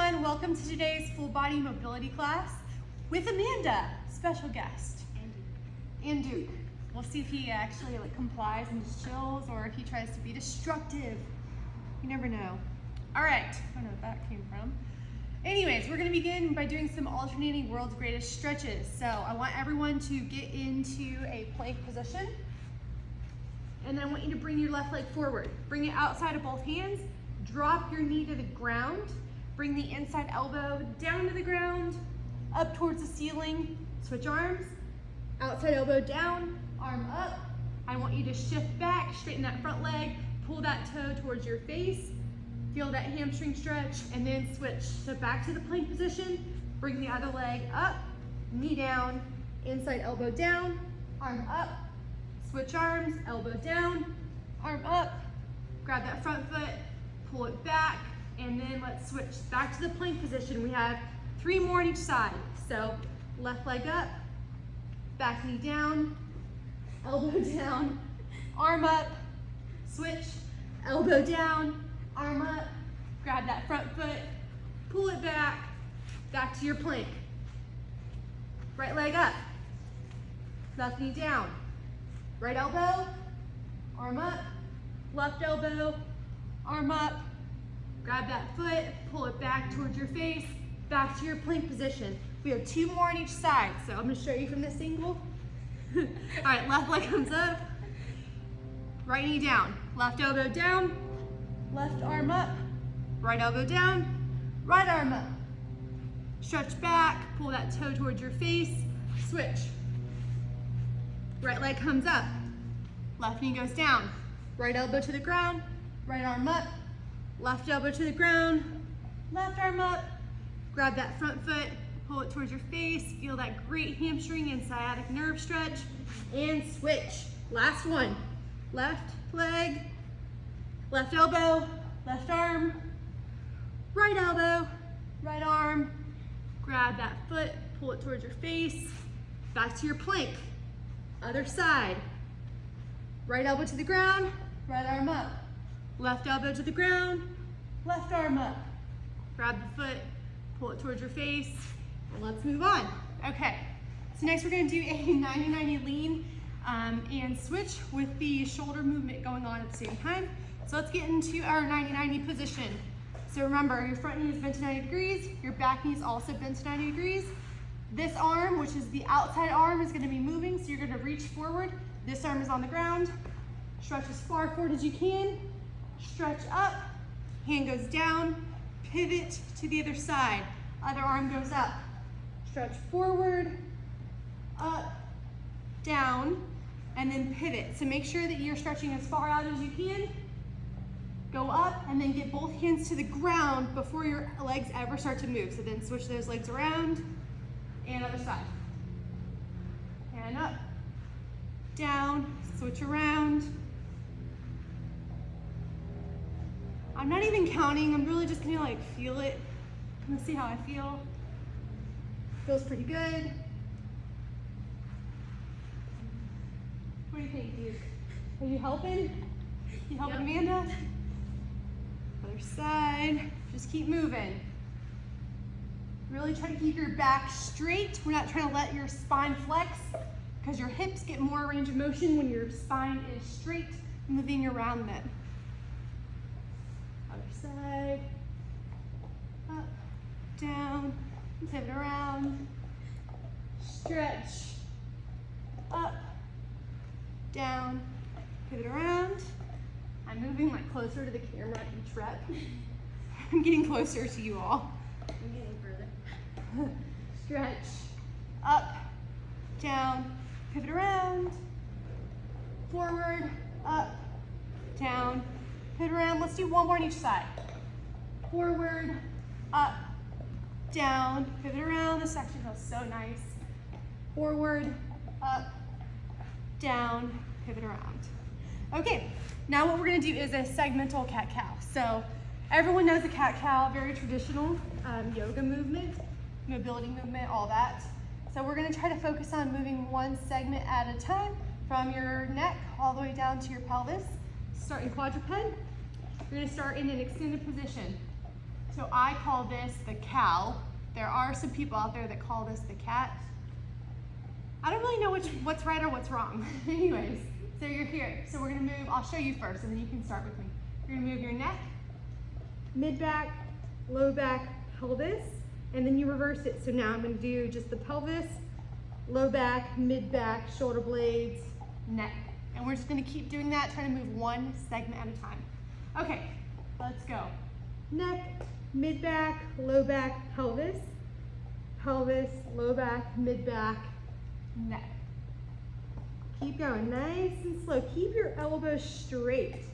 everyone. Welcome to today's full body mobility class with Amanda, special guest. And Duke. We'll see if he actually complies and just chills or if he tries to be destructive. You never know. All right, I don't know what that came from. Anyways, we're gonna begin by doing some alternating world's greatest stretches. So I want everyone to get into a plank position. And then I want you to bring your left leg forward. Bring it outside of both hands. Drop your knee to the ground. Bring the inside elbow down to the ground, up towards the ceiling. Switch arms. Outside elbow down, arm up. I want you to shift back, straighten that front leg, pull that toe towards your face. Feel that hamstring stretch, and then switch. So back to the plank position. Bring the other leg up, knee down, inside elbow down, arm up. Switch arms, elbow down, arm up. Grab that front foot, pull it back, and then let's switch back to the plank position. We have 3 more on each side. So left leg up, back knee down, elbow down, arm up, switch, elbow down, arm up, grab that front foot, pull it back to your plank. Right leg up, left knee down, right elbow, arm up, left elbow, arm up, grab that foot, pull it back towards your face, back to your plank position. We have 2 more on each side, so I'm gonna show you from this angle. All right, left leg comes up, right knee down, left elbow down, left arm up, right elbow down, right arm up. Stretch back, pull that toe towards your face, switch. Right leg comes up, left knee goes down, right elbow to the ground, right arm up, left elbow to the ground, left arm up, grab that front foot, pull it towards your face, feel that great hamstring and sciatic nerve stretch, and switch. Last one, left leg, left elbow, left arm, right elbow, right arm, grab that foot, pull it towards your face, back to your plank. Other side, right elbow to the ground, right arm up, left elbow to the ground, left arm up. Grab the foot, pull it towards your face, and let's move on. Okay, so next we're gonna do a 90-90 lean and switch with the shoulder movement going on at the same time. So let's get into our 90-90 position. So remember, your front knee is bent to 90 degrees, your back knee is also bent to 90 degrees. This arm, which is the outside arm, is gonna be moving, so you're gonna reach forward. This arm is on the ground. Stretch as far forward as you can. Stretch up, hand goes down, pivot to the other side. Other arm goes up. Stretch forward, up, down, and then pivot. So make sure that you're stretching as far out as you can. Go up and then get both hands to the ground before your legs ever start to move. So then switch those legs around and other side. And up, down, switch around. I'm not even counting, I'm really just gonna feel it. I'm gonna see how I feel. Feels pretty good. What do you think, Duke? Are you helping? You helping Amanda? Other side, just keep moving. Really try to keep your back straight. We're not trying to let your spine flex because your hips get more range of motion when your spine is straight, moving around them. Other side, up, down, pivot around, stretch, up, down, pivot around. I'm moving closer to the camera each rep. I'm getting closer to you all. I'm getting further. Stretch, up, down, pivot around, forward, up, down, pivot around. Let's do 1 more on each side. Forward, up, down, pivot around. This actually feels so nice. Forward, up, down, pivot around. Okay, now what we're gonna do is a segmental cat-cow. So everyone knows a cat-cow, very traditional yoga movement, mobility movement, all that. So we're gonna try to focus on moving 1 segment at a time from your neck all the way down to your pelvis. Start in quadruped. You're gonna start in an extended position. So I call this the cow. There are some people out there that call this the cat. I don't really know what's right or what's wrong. Anyways, so you're here. So we're gonna move, I'll show you first and then you can start with me. You're gonna move your neck, mid-back, low back, pelvis, and then you reverse it. So now I'm gonna do just the pelvis, low back, mid-back, shoulder blades, neck. And we're just gonna keep doing that, trying to move one segment at a time. Okay, let's go. Neck, mid-back, low back, pelvis, pelvis, low back, mid-back, neck. Keep going, nice and slow. Keep your elbows straight.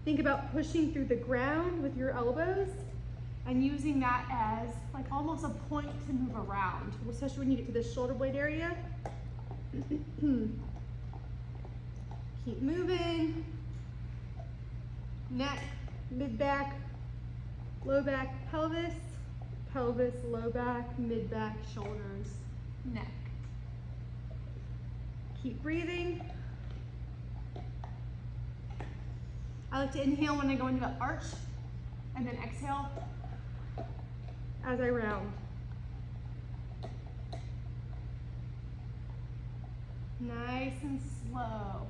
Think about pushing through the ground with your elbows and using that as like almost a point to move around, especially when you get to the shoulder blade area. Keep moving. Neck, mid-back, low back, pelvis, pelvis, low back, mid-back, shoulders, neck. Keep breathing. I like to inhale when I go into the arch and then exhale as I round. Nice and slow.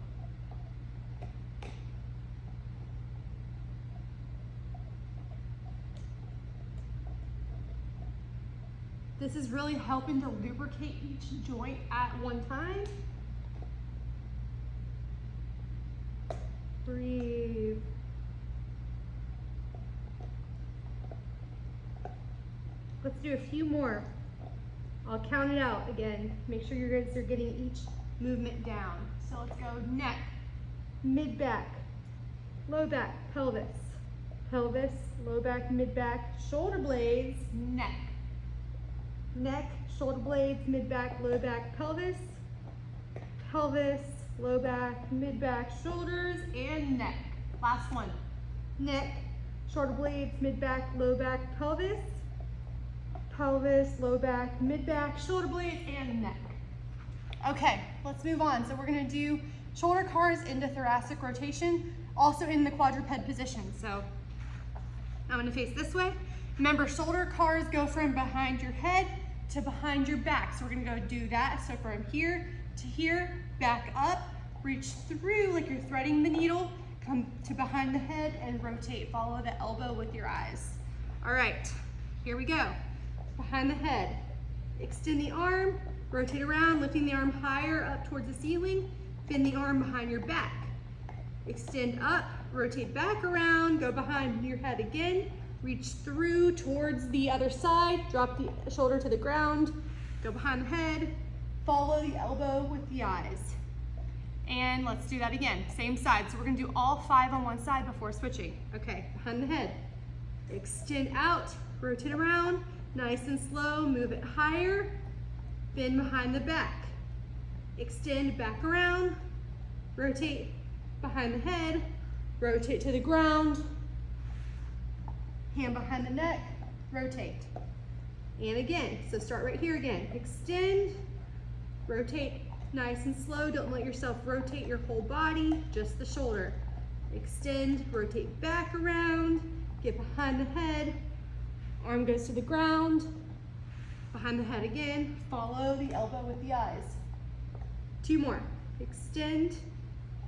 This is really helping to lubricate each joint at one time. Breathe. Let's do a few more. I'll count it out again. Make sure you're getting each movement down. So let's go neck, mid-back, low back, pelvis, pelvis, low back, mid-back, shoulder blades, neck. Neck, shoulder blades, mid-back, low back, pelvis, pelvis, low back, mid-back, shoulders, and neck. Last one. Neck, shoulder blades, mid-back, low back, pelvis, pelvis, low back, mid-back, shoulder blades, and neck. Okay, let's move on. So we're gonna do shoulder cars into thoracic rotation, also in the quadruped position. So I'm gonna face this way. Remember, shoulder cars go from behind your head to behind your back. So we're gonna go do that. So from here to here, back up, reach through like you're threading the needle, come to behind the head and rotate. Follow the elbow with your eyes. All right, here we go. Behind the head, extend the arm, rotate around, lifting the arm higher up towards the ceiling, bend the arm behind your back. Extend up, rotate back around, go behind your head again, reach through towards the other side, drop the shoulder to the ground, go behind the head, follow the elbow with the eyes. And let's do that again, same side. So we're gonna do all 5 on one side before switching. Okay, behind the head. Extend out, rotate around, nice and slow, move it higher, bend behind the back. Extend back around, rotate behind the head, rotate to the ground, hand behind the neck, rotate. And again, so start right here again. Extend, rotate nice and slow. Don't let yourself rotate your whole body, just the shoulder. Extend, rotate back around, get behind the head, arm goes to the ground, behind the head again, follow the elbow with the eyes. 2 more. Extend,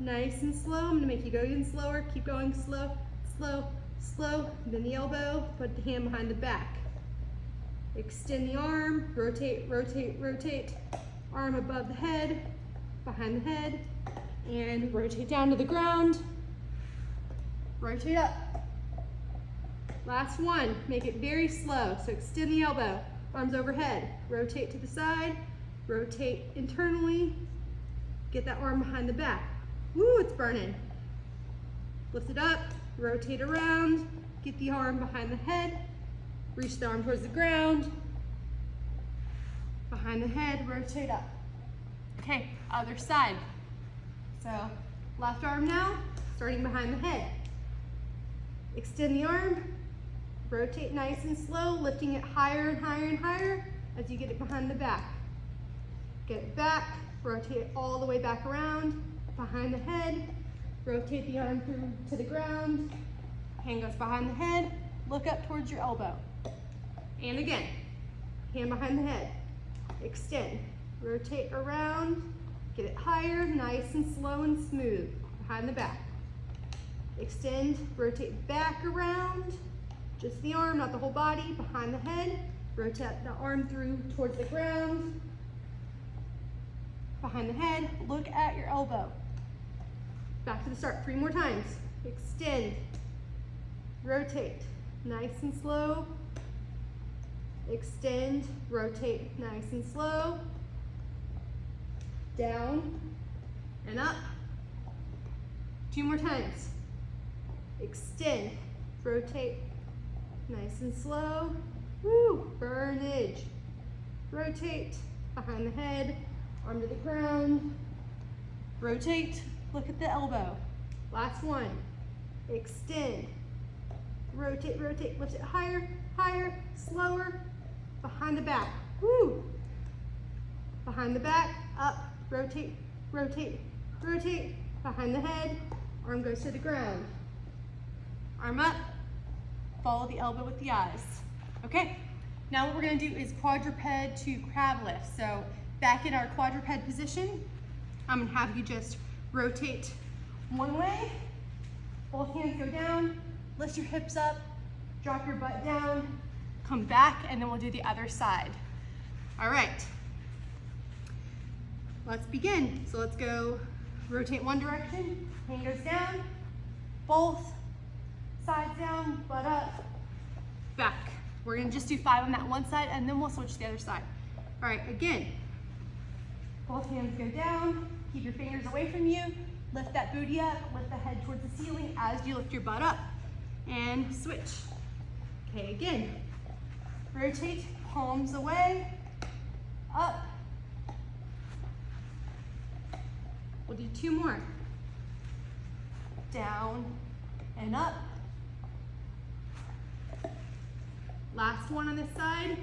nice and slow. I'm gonna make you go even slower. Keep going slow, slow, slow. Then the elbow, put the hand behind the back. Extend the arm, rotate, rotate, rotate. Arm above the head, behind the head, and rotate down to the ground. Rotate up. Last one, make it very slow. So extend the elbow, arms overhead, rotate to the side, rotate internally, get that arm behind the back. Woo, it's burning. Lift it up, rotate around, get the arm behind the head, reach the arm towards the ground, behind the head, rotate up. Okay, other side. So left arm now, starting behind the head. Extend the arm, rotate nice and slow, lifting it higher and higher and higher as you get it behind the back. Get it back, rotate it all the way back around, behind the head, rotate the arm through to the ground, hand goes behind the head, look up towards your elbow. And again, hand behind the head. Extend, rotate around, get it higher, nice and slow and smooth, behind the back. Extend, rotate back around, just the arm, not the whole body, behind the head. Rotate the arm through towards the ground. Behind the head, look at your elbow. Back to the start, 3 more times. Extend, rotate, nice and slow. Extend, rotate, nice and slow. Down and up. 2 more times. Extend, rotate, nice and slow. Woo, burnage. Rotate, behind the head, arm to the ground. Rotate, look at the elbow. Last one. Extend, rotate, rotate, lift it higher, higher, slower, behind the back. Woo. Behind the back, up, rotate, rotate, rotate, behind the head, arm goes to the ground. Arm up, follow the elbow with the eyes. Okay, now what we're gonna do is quadruped to crab lift. So back in our quadruped position, I'm gonna have you just rotate one way, both hands go down, lift your hips up, drop your butt down, come back, and then we'll do the other side. All right, let's begin. So let's go rotate one direction, hand goes down, both sides down, butt up, back. We're gonna just do 5 on that one side and then we'll switch to the other side. All right, again, both hands go down, keep your fingers away from you, lift that booty up, lift the head towards the ceiling as you lift your butt up, and switch. Okay, again, rotate, palms away, up. We'll do 2 more. Down and up. Last one on this side.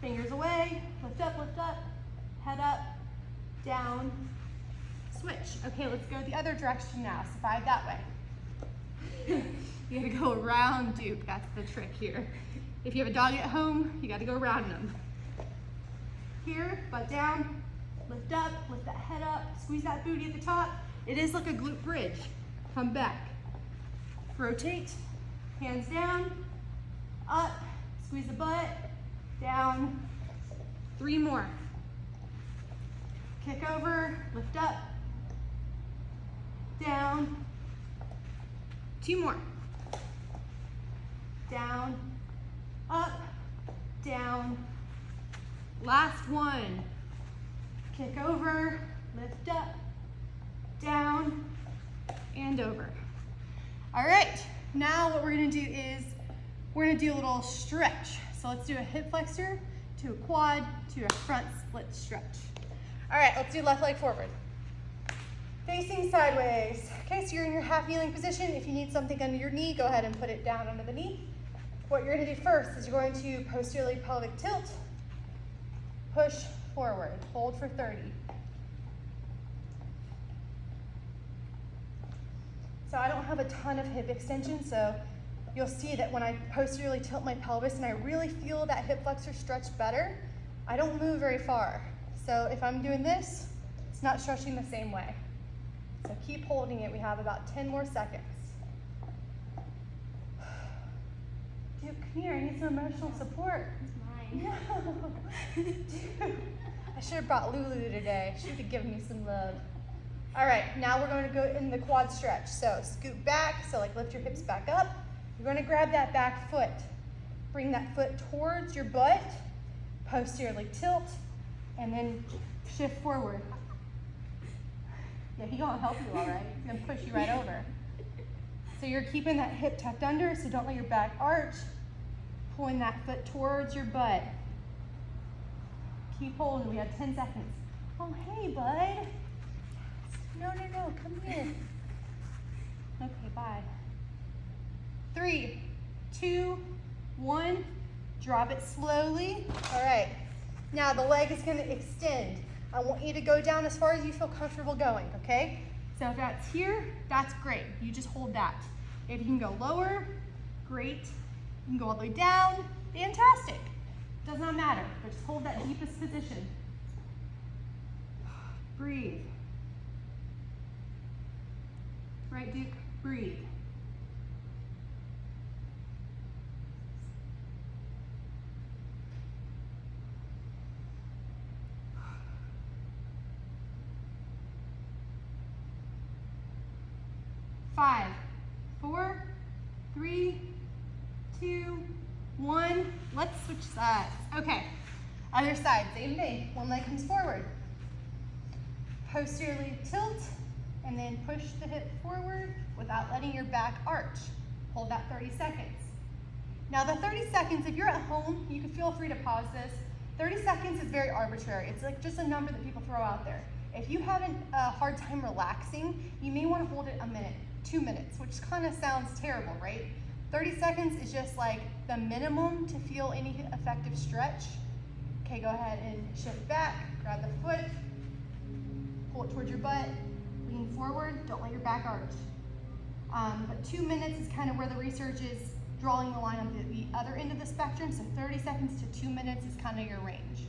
Fingers away, lift up, head up, down, switch. Okay, let's go the other direction now, so 5 that way. You gotta go around Duke, that's the trick here. If you have a dog at home, you gotta go around them. Here, butt down, lift up, lift that head up, squeeze that booty at the top. It is like a glute bridge. Come back. Rotate, hands down, up, squeeze the butt, down. 3 more. Kick over, lift up, down. 2 more. Down, up, down. Last one. Kick over, lift up, down, and over. All right, now what we're gonna do is we're gonna do a little stretch. So let's do a hip flexor to a quad to a front split stretch. All right, let's do left leg forward. Facing sideways. Okay, so you're in your half kneeling position. If you need something under your knee, go ahead and put it down under the knee. What you're gonna do first is you're going to posteriorly pelvic tilt, push forward, hold for 30. So I don't have a ton of hip extension, so you'll see that when I posteriorly tilt my pelvis and I really feel that hip flexor stretch better, I don't move very far. So if I'm doing this, it's not stretching the same way. So keep holding it. We have about 10 more seconds. Dude, come here. I need some emotional support. It's mine. No. Dude, I should have brought Lulu today. She would have given me some love. All right, now we're going to go in the quad stretch. So scoot back, so like lift your hips back up. You're going to grab that back foot. Bring that foot towards your butt, posteriorly tilt, and then shift forward. Yeah, he's going to help you all right. He's going to push you right over. So you're keeping that hip tucked under, so don't let your back arch. Pulling that foot towards your butt. Keep holding. We have 10 seconds. Oh, hey, bud. No, come here. Okay, bye. 3, 2, 1. Drop it slowly. All right. Now the leg is going to extend. I want you to go down as far as you feel comfortable going, okay? So if that's here, that's great. You just hold that. If you can go lower, great. You can go all the way down. Fantastic. Does not matter, but just hold that deepest position. Breathe. Right, Duke? Breathe. Five, 4, 3, 2, 1. Let's switch sides. Okay, other side, same thing. One leg comes forward. Posteriorly tilt, and then push the hip forward without letting your back arch. Hold that 30 seconds. Now the 30 seconds, if you're at home, you can feel free to pause this. 30 seconds is very arbitrary. It's like just a number that people throw out there. If you have a hard time relaxing, you may want to hold it a minute, 2 minutes, which kind of sounds terrible, right? 30 seconds is just like the minimum to feel any effective stretch. Okay, go ahead and shift back, grab the foot, pull it towards your butt, lean forward, don't let your back arch. But 2 minutes is kind of where the research is drawing the line on the other end of the spectrum, so 30 seconds to 2 minutes is kind of your range.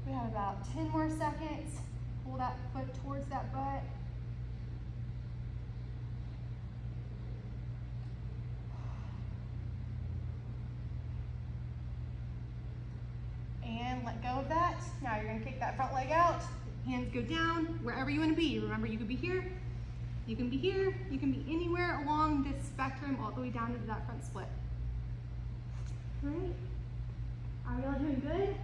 We have about 10 more seconds. Pull that foot towards that butt. And let go of that. Now you're gonna kick that front leg out. Hands go down, wherever you wanna be. Remember, you could be here, you can be here, you can be anywhere along this spectrum all the way down into that front split. All right, are we all doing good?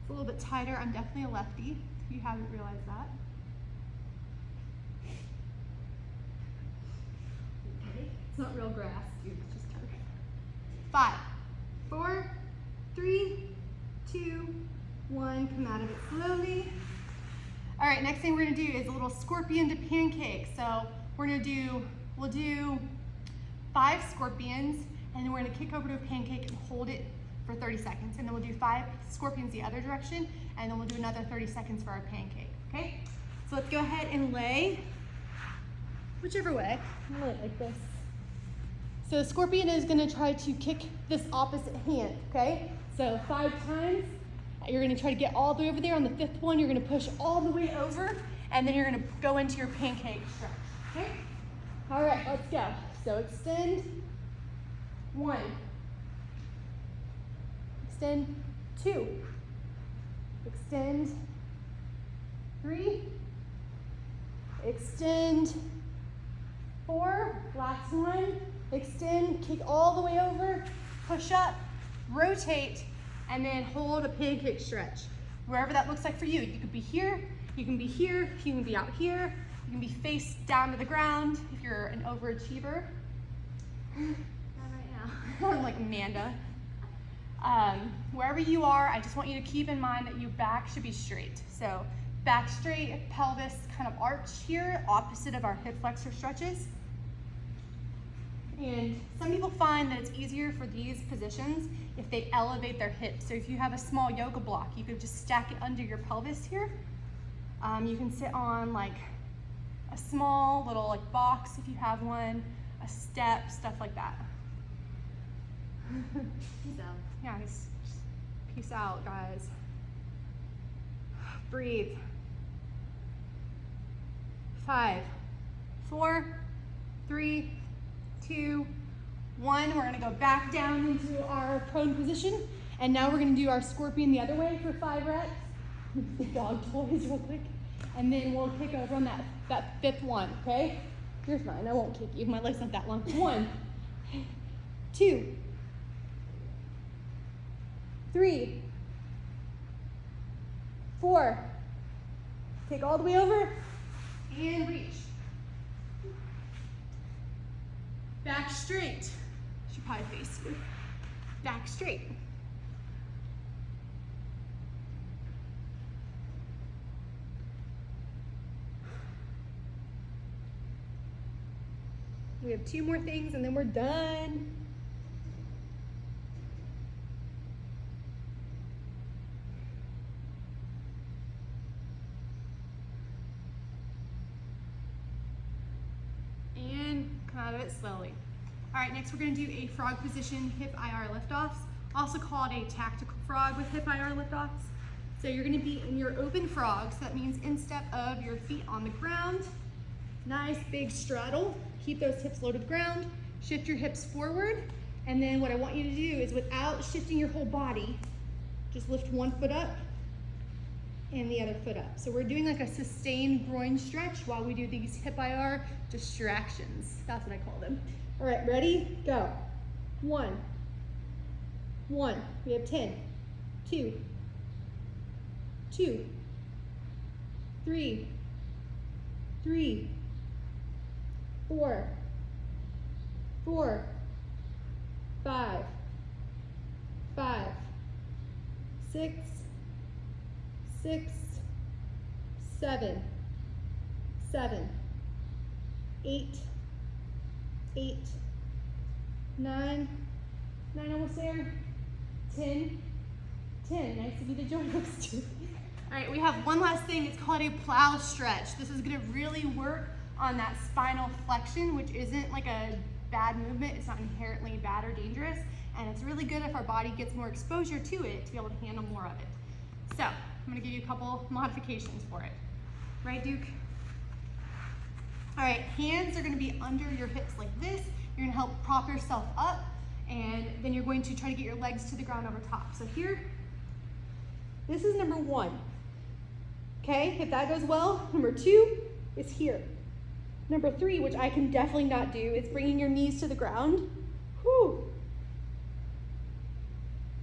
It's a little bit tighter. I'm definitely a lefty, if you haven't realized that. It's not real grass, dude, it's just turf. 5, 4, 3, 2, 1, come out of it slowly. All right, next thing we're gonna do is a little scorpion to pancake. So we'll do 5 scorpions, and then we're gonna kick over to a pancake and hold it for 30 seconds. And then we'll do 5 scorpions the other direction, and then we'll do another 30 seconds for our pancake, okay? So let's go ahead and lay whichever way. I'm gonna lay it like this. So scorpion is gonna try to kick this opposite hand, okay? So 5 times. You're gonna try to get all the way over there. On the 5th one, you're gonna push all the way over, and then you're gonna go into your pancake stretch, okay? All right, let's go. So extend 1, extend 2, extend 3, extend 4, last one, extend, kick all the way over, push up, rotate, and then hold a pancake stretch. Wherever that looks like for you. You could be here, you can be here, you can be out here, you can be face down to the ground if you're an overachiever. Not right now. I'm like Amanda. Wherever you are, I just want you to keep in mind that your back should be straight. So back straight, pelvis kind of arched here, opposite of our hip flexor stretches. And some people find that it's easier for these positions if they elevate their hips. So if you have a small yoga block, you could just stack it under your pelvis here. You can sit on like a small little like box if you have one, a step, stuff like that. Peace out. Yeah, just peace out, guys. Breathe. 5, 4, 3, 2, 1. We're gonna go back down into our prone position. And now we're gonna do our scorpion the other way for 5 reps. The dog toys real quick. And then we'll kick over on that 5th one, okay? Here's mine, I won't kick you. My leg's not that long. 1, 2, 3, 4. Take all the way over and reach. Back straight. Should probably face you. Back straight. We have 2 more things and then we're done. come out of it slowly. All right, next we're gonna do a frog position hip IR liftoffs, also called a tactical frog with hip IR liftoffs. So you're gonna be in your open frog, so that means instep of your feet on the ground. Nice big straddle, keep those hips low to the ground, shift your hips forward, and then what I want you to do is without shifting your whole body, just lift one foot up and the other foot up. So we're doing like a sustained groin stretch while we do these hip IR distractions. That's what I call them. All right, ready? Go. 1. We have 10. 2. 3. 4. 5. 6. 7. 8. 9. Almost there. 10. Nice to be the joint next to. All right, we have one last thing. It's called a plow stretch. This is gonna really work on that spinal flexion, which isn't like a bad movement. It's not inherently bad or dangerous. And it's really good if our body gets more exposure to it to be able to handle more of it. So I'm gonna give you a couple modifications for it. Right, Duke? All right, hands are gonna be under your hips like this. You're gonna help prop yourself up, and then you're going to try to get your legs to the ground over top. So here, this is number 1. Okay, if that goes well, number 2 is here. Number 3, which I can definitely not do, is bringing your knees to the ground. Whew.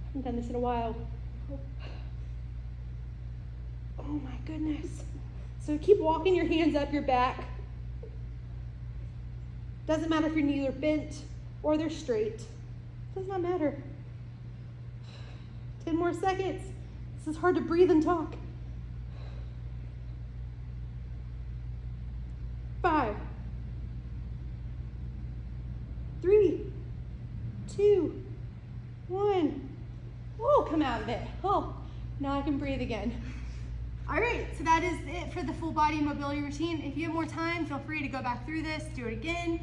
I haven't done this in a while. Oh my goodness. So keep walking your hands up your back. Doesn't matter if your knees are bent or they're straight. Does not matter. 10 more seconds. This is hard to breathe and talk. 5, 3, 2, 1. Oh, come out of it. Oh, now I can breathe again. All right, so that is it for the full body mobility routine. If you have more time, feel free to go back through this, do it again,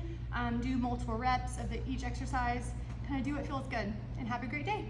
do multiple reps of each exercise, kind of do what feels good, and have a great day.